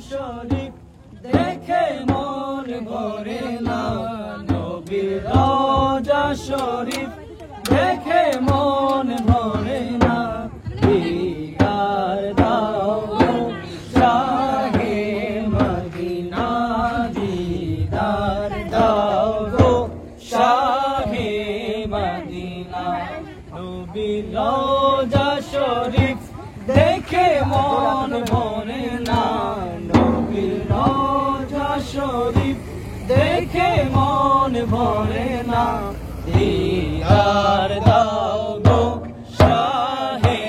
শরীফ দেখে মন ভরে না, নবীর রওজা শরীফ দেখে মন ভরে না। দিদার দাও গো শাহে মদিনা, দিদার দাও গো শাহে মদিনা। নবীর রওজা শরীফ দেখে মন ভরে না, নবীর রওজা শরীফ দেখে মন ভরে না। দিদার দাও গো শাহে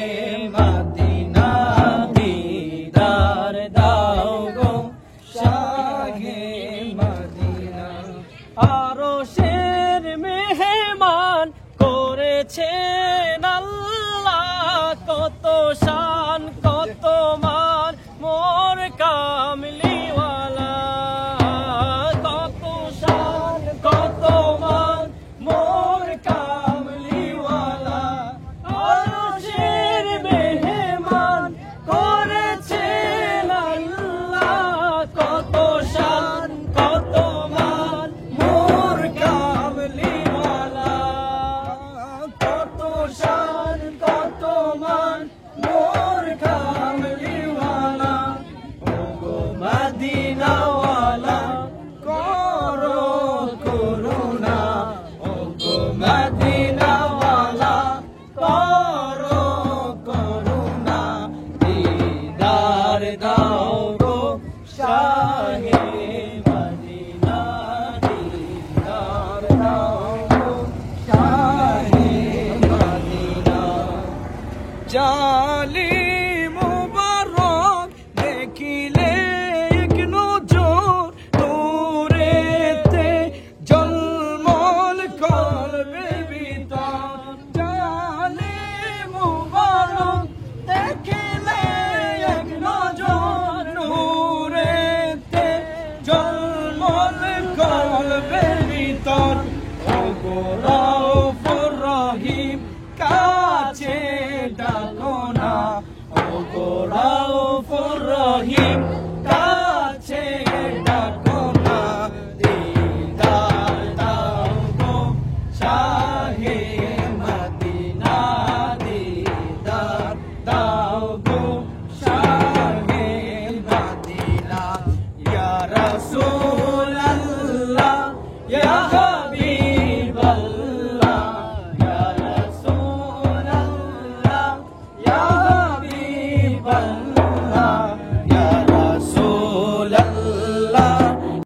মদিনা, দিদার দাও গো শাহে মদিনা। আরশের মেহমান করেছেন আল্লাহ, কত শান কত মান মোর কামলিওয়ালা, কত শান কত মান মোর কামলিওয়ালা। আরশের মেহমান করেছেন আল্লাহ, কত শান কত মান মোর কামলিওয়ালা, কত শান কত মান মোর কামলিওয়ালা। ওগো মদিনাওয়ালা করো করুণা, ওগো মদিনাওয়ালা করো করুণা। দিদার দাও গো শাহে মদিনা, দিদার দাও গো শাহে মদিনা। জালি মুবারক দেখিলে এক নজর, নূরেতে ঝলমল করবে ভিতর। জালি মুবারক দেখিলে এক নজর, নূরেতে ঝলমল করবে ভিতর। ওগো রাউফুর রহিম কাছে ডাকো না, ওগো রাউফুর রহিম কাছে ডাকো না। দিদার দাও গো শাহে মদিনা, দিদার দাও গো শাহে মদিনা। ইয়া রাসূলাল্লাহ ইয়া হাবিবাল্লাহ, ইয়া রাসূলাল্লাহ ইয়া হাবিবাল্লাহ, ইয়া রাসূলাল্লাহ